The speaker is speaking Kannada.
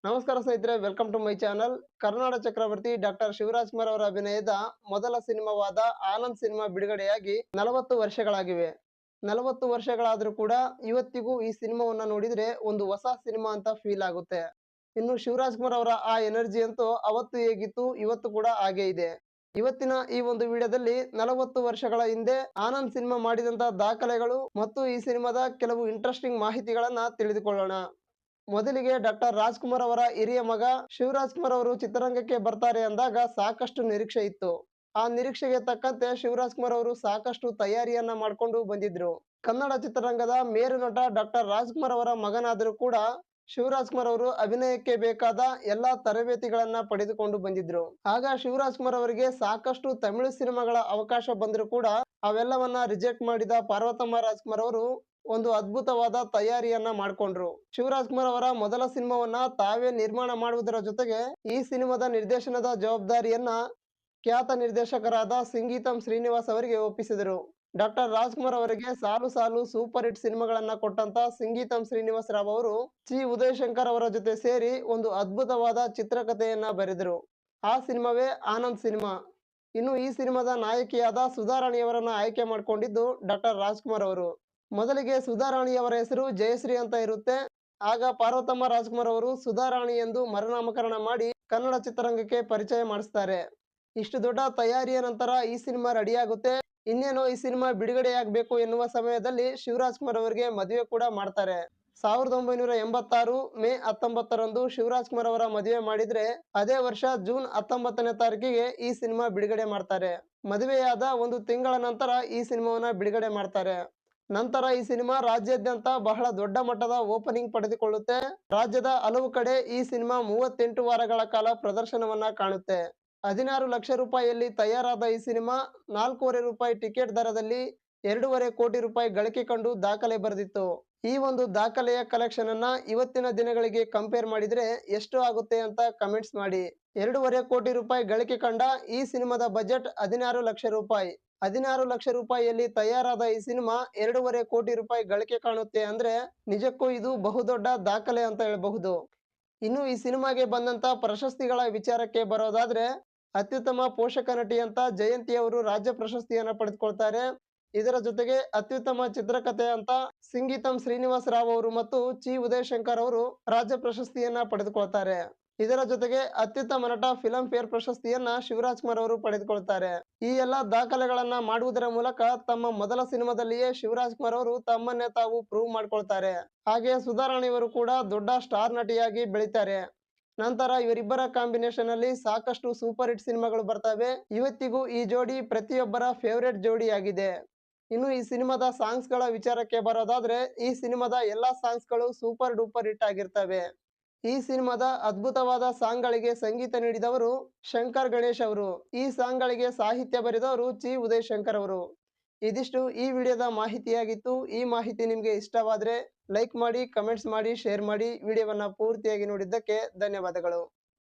ನಮಸ್ಕಾರ ಸ್ನೇಹಿತರೆ, welcome to my channel. Karnataka ಚಕ್ರವರ್ತಿ ಡಾಕ್ಟರ್ ಶಿವರಾಜ್ ಕುಮಾರ್ ಅವರ ಅಭಿನಯದ ಮೊದಲ ಸಿನಿಮಾವಾದ ಆನಂದ್ ಸಿನಿಮಾ ಬಿಡುಗಡೆಯಾಗಿ 40 ವರ್ಷಗಳಾಗಿವೆ. 40 ವರ್ಷಗಳಾದರೂ ಕೂಡ ಇವತ್ತಿಗೂ ಈ ಸಿನಿಮಾವನ್ನ ನೋಡಿದ್ರೆ ಒಂದು ಹೊಸ ಸಿನಿಮಾ ಅಂತ ಫೀಲ್ ಆಗುತ್ತೆ. ಇನ್ನು ಶಿವರಾಜ್ ಕುಮಾರ್ ಅವರ ಆ ಎನರ್ಜಿ ಅಂತೂ ಅವತ್ತು ಹೇಗಿತ್ತು, ಇವತ್ತು ಕೂಡ ಹಾಗೆ ಇದೆ. ಇವತ್ತಿನ ಈ ಒಂದು ವಿಡಿಯೋದಲ್ಲಿ 40 ವರ್ಷಗಳ ಹಿಂದೆ ಆನಂದ್ ಸಿನಿಮಾ ಮಾಡಿದಂತ ದಾಖಲೆಗಳು ಮತ್ತು ಈ ಸಿನಿಮಾದ ಕೆಲವು ಇಂಟ್ರೆಸ್ಟಿಂಗ್ ಮಾಹಿತಿಗಳನ್ನ ತಿಳಿದುಕೊಳ್ಳೋಣ. ಮೊದಲಿಗೆ ಡಾಕ್ಟರ್ ರಾಜ್ಕುಮಾರ್ ಅವರ ಹಿರಿಯ ಮಗ ಶಿವರಾಜ್ ಕುಮಾರ್ ಅವರು ಚಿತ್ರರಂಗಕ್ಕೆ ಬರ್ತಾರೆ ಅಂದಾಗ ಸಾಕಷ್ಟು ನಿರೀಕ್ಷೆ ಇತ್ತು. ಆ ನಿರೀಕ್ಷೆಗೆ ತಕ್ಕಂತೆ ಶಿವರಾಜ್ ಕುಮಾರ್ ಅವರು ಸಾಕಷ್ಟು ತಯಾರಿಯನ್ನ ಮಾಡ್ಕೊಂಡು ಬಂದಿದ್ರು. ಕನ್ನಡ ಚಿತ್ರರಂಗದ ಮೇರು ನಟ ಡಾಕ್ಟರ್ ರಾಜ್ಕುಮಾರ್ ಅವರ ಮಗನಾದರೂ ಕೂಡ ಶಿವರಾಜ್ ಕುಮಾರ್ ಅವರು ಅಭಿನಯಕ್ಕೆ ಬೇಕಾದ ಎಲ್ಲಾ ತರಬೇತಿಗಳನ್ನ ಪಡೆದುಕೊಂಡು ಬಂದಿದ್ರು. ಆಗ ಶಿವರಾಜ್ ಕುಮಾರ್ ಅವರಿಗೆ ಸಾಕಷ್ಟು ತಮಿಳು ಸಿನಿಮಾಗಳ ಅವಕಾಶ ಬಂದರೂ ಕೂಡ ಅವೆಲ್ಲವನ್ನ ರಿಜೆಕ್ಟ್ ಮಾಡಿದ ಪಾರ್ವತಮ್ಮ ರಾಜ್ಕುಮಾರ್ ಅವರು ಒಂದು ಅದ್ಭುತವಾದ ತಯಾರಿಯನ್ನ ಮಾಡ್ಕೊಂಡ್ರು. ಶಿವರಾಜ್ ಕುಮಾರ್ ಅವರ ಮೊದಲ ಸಿನಿಮಾವನ್ನ ತಾವೇ ನಿರ್ಮಾಣ ಮಾಡುವುದರ ಜೊತೆಗೆ ಈ ಸಿನಿಮಾದ ನಿರ್ದೇಶನದ ಜವಾಬ್ದಾರಿಯನ್ನ ಖ್ಯಾತ ನಿರ್ದೇಶಕರಾದ ಸಿಂಗೀತಂ ಶ್ರೀನಿವಾಸ್ ಅವರಿಗೆ ಒಪ್ಪಿಸಿದರು. ಡಾಕ್ಟರ್ ರಾಜ್ಕುಮಾರ್ ಅವರಿಗೆ ಸಾಲು ಸಾಲು ಸೂಪರ್ ಹಿಟ್ ಸಿನಿಮಾಗಳನ್ನ ಕೊಟ್ಟಂತ ಸಿಂಗೀತಂ ಶ್ರೀನಿವಾಸ್ ರಾವ್ ಅವರು ಚಿ ಉದಯಶಂಕರ್ ಅವರ ಜೊತೆ ಸೇರಿ ಒಂದು ಅದ್ಭುತವಾದ ಚಿತ್ರಕಥೆಯನ್ನ ಬರೆದರು. ಆ ಸಿನಿಮಾವೇ ಆನಂದ್ ಸಿನಿಮಾ. ಇನ್ನು ಈ ಸಿನಿಮಾದ ನಾಯಕಿಯಾದ ಸುಧಾರಾಣಿಯವರನ್ನ ಆಯ್ಕೆ ಮಾಡಿಕೊಂಡಿದ್ದು ಡಾಕ್ಟರ್ ರಾಜ್ಕುಮಾರ್ ಅವರು. ಮೊದಲಿಗೆ ಸುಧಾರಾಣಿಯವರ ಹೆಸರು ಜಯಶ್ರೀ ಅಂತ ಇರುತ್ತೆ. ಆಗ ಪಾರ್ವತಮ್ಮ ರಾಜ್ಕುಮಾರ್ ಅವರು ಸುಧಾರಾಣಿ ಎಂದು ಮರುನಾಮಕರಣ ಮಾಡಿ ಕನ್ನಡ ಚಿತ್ರರಂಗಕ್ಕೆ ಪರಿಚಯ ಮಾಡಿಸ್ತಾರೆ. ಇಷ್ಟು ದೊಡ್ಡ ತಯಾರಿಯ ನಂತರ ಈ ಸಿನಿಮಾ ರೆಡಿಯಾಗುತ್ತೆ. ಇನ್ನೇನೋ ಈ ಸಿನಿಮಾ ಬಿಡುಗಡೆಯಾಗಬೇಕು ಎನ್ನುವ ಸಮಯದಲ್ಲಿ ಶಿವರಾಜ್ ಕುಮಾರ್ ಅವರಿಗೆ ಮದುವೆ ಕೂಡ ಮಾಡ್ತಾರೆ. 1986 ಮೇ 19ರಂದು ಶಿವರಾಜ್ ಕುಮಾರ್ ಅವರ ಮದುವೆ ಮಾಡಿದ್ರೆ ಅದೇ ವರ್ಷ ಜೂನ್ 19ನೇ ತಾರೀಕಿಗೆ ಈ ಸಿನಿಮಾ ಬಿಡುಗಡೆ ಮಾಡ್ತಾರೆ. ಮದುವೆಯಾದ ಒಂದು ತಿಂಗಳ ನಂತರ ಈ ಸಿನಿಮಾವನ್ನ ಬಿಡುಗಡೆ ಮಾಡ್ತಾರೆ. ನಂತರ ಈ ಸಿನಿಮಾ ರಾಜ್ಯಾದ್ಯಂತ ಬಹಳ ದೊಡ್ಡ ಮಟ್ಟದ ಓಪನಿಂಗ್ ಪಡೆದುಕೊಳ್ಳುತ್ತೆ. ರಾಜ್ಯದ ಹಲವು ಕಡೆ ಈ ಸಿನಿಮಾ 38 ವಾರಗಳ ಕಾಲ ಪ್ರದರ್ಶನವನ್ನ ಕಾಣುತ್ತೆ. 16 ಲಕ್ಷ ರೂಪಾಯಿಯಲ್ಲಿ ತಯಾರಾದ ಈ ಸಿನಿಮಾ 4.5 ರೂಪಾಯಿ ಟಿಕೆಟ್ ದರದಲ್ಲಿ 2.5 ಕೋಟಿ ರೂಪಾಯಿ ಗಳಿಕೆ ಕಂಡು ದಾಖಲೆ ಬರೆದಿತ್ತು. ಈ ಒಂದು ದಾಖಲೆಯ ಕಲೆಕ್ಷನ್ ಅನ್ನ ಇವತ್ತಿನ ದಿನಗಳಿಗೆ ಕಂಪೇರ್ ಮಾಡಿದ್ರೆ ಎಷ್ಟು ಆಗುತ್ತೆ ಅಂತ ಕಮೆಂಟ್ಸ್ ಮಾಡಿ. 2.5 ಕೋಟಿ ರೂಪಾಯಿ ಗಳಿಕೆ ಕಂಡ ಈ ಸಿನಿಮಾದ ಬಜೆಟ್ 16 ಲಕ್ಷ ರೂಪಾಯಿ. 16 ಲಕ್ಷ ರೂಪಾಯಿಯಲ್ಲಿ ತಯಾರಾದ ಈ ಸಿನಿಮಾ 2.5 ಕೋಟಿ ರೂಪಾಯಿ ಗಳಿಕೆ ಕಾಣುತ್ತೆ ಅಂದ್ರೆ ನಿಜಕ್ಕೂ ಇದು ಬಹುದೊಡ್ಡ ದಾಖಲೆ ಅಂತ ಹೇಳಬಹುದು. ಇನ್ನು ಈ ಸಿನಿಮಾಗೆ ಬಂದಂತ ಪ್ರಶಸ್ತಿಗಳ ವಿಚಾರಕ್ಕೆ ಬರೋದಾದ್ರೆ ಅತ್ಯುತ್ತಮ ಪೋಷಕ ನಟಿ ಅಂತ ಜಯಂತಿ ಅವರು ರಾಜ್ಯ ಪ್ರಶಸ್ತಿಯನ್ನ ಪಡೆದುಕೊಳ್ತಾರೆ. ಇದರ ಜೊತೆಗೆ ಅತ್ಯುತ್ತಮ ಚಿತ್ರಕಥೆ ಅಂತ ಸಿಂಗೀತಂ ಶ್ರೀನಿವಾಸ್ ರಾವ್ ಅವರು ಮತ್ತು ಚಿ ಉದಯಶಂಕರ್ ಅವರು ರಾಜ್ಯ ಪ್ರಶಸ್ತಿಯನ್ನ ಪಡೆದುಕೊಳ್ತಾರೆ. ಇದರ ಜೊತೆಗೆ ಅತ್ಯುತ್ತಮ ನಟ ಫಿಲಂ ಫೇರ್ ಪ್ರಶಸ್ತಿಯನ್ನ ಶಿವರಾಜ್ ಕುಮಾರ್ ಅವರು ಪಡೆದುಕೊಳ್ತಾರೆ. ಈ ಎಲ್ಲಾ ದಾಖಲೆಗಳನ್ನ ಮಾಡುವುದರ ಮೂಲಕ ತಮ್ಮ ಮೊದಲ ಸಿನಿಮಾದಲ್ಲಿಯೇ ಶಿವರಾಜ್ ಕುಮಾರ್ ಅವರು ತಮ್ಮನ್ನೇ ತಾವು ಪ್ರೂವ್ ಮಾಡ್ಕೊಳ್ತಾರೆ. ಹಾಗೆ ಸುಧಾರಾಣಿಯವರು ಕೂಡ ದೊಡ್ಡ ಸ್ಟಾರ್ ನಟಿಯಾಗಿ ಬೆಳಿತಾರೆ. ನಂತರ ಇವರಿಬ್ಬರ ಕಾಂಬಿನೇಷನ್ ಅಲ್ಲಿ ಸಾಕಷ್ಟು ಸೂಪರ್ ಹಿಟ್ ಸಿನಿಮಾಗಳು ಬರ್ತವೆ. ಇವತ್ತಿಗೂ ಈ ಜೋಡಿ ಪ್ರತಿಯೊಬ್ಬರ ಫೇವರೇಟ್ ಜೋಡಿಯಾಗಿದೆ. ಇನ್ನು ಈ ಸಿನಿಮಾದ ಸಾಂಗ್ಸ್ ಗಳ ವಿಚಾರಕ್ಕೆ ಬರೋದಾದ್ರೆ ಈ ಸಿನಿಮಾದ ಎಲ್ಲಾ ಸಾಂಗ್ಸ್ ಗಳು ಸೂಪರ್ ಡೂಪರ್ ಹಿಟ್ ಆಗಿರ್ತವೆ. ಈ ಸಿನಿಮಾದ ಅದ್ಭುತವಾದ ಸಾಂಗ್ ಗಳಿಗೆ ಸಂಗೀತ ನೀಡಿದವರು ಶಂಕರ್ ಗಣೇಶ್ ಅವರು. ಈ ಸಾಂಗ್ ಗಳಿಗೆ ಸಾಹಿತ್ಯ ಬರೆದವರು ಚಿ ಉದಯಶಂಕರ್ ಅವರು. ಇದಿಷ್ಟು ಈ ವಿಡಿಯೋದ ಮಾಹಿತಿಯಾಗಿತ್ತು. ಈ ಮಾಹಿತಿ ನಿಮ್ಗೆ ಇಷ್ಟವಾದ್ರೆ ಲೈಕ್ ಮಾಡಿ, ಕಮೆಂಟ್ಸ್ ಮಾಡಿ, ಶೇರ್ ಮಾಡಿ. ವಿಡಿಯೋವನ್ನ ಪೂರ್ತಿಯಾಗಿ ನೋಡಿದ್ದಕ್ಕೆ ಧನ್ಯವಾದಗಳು.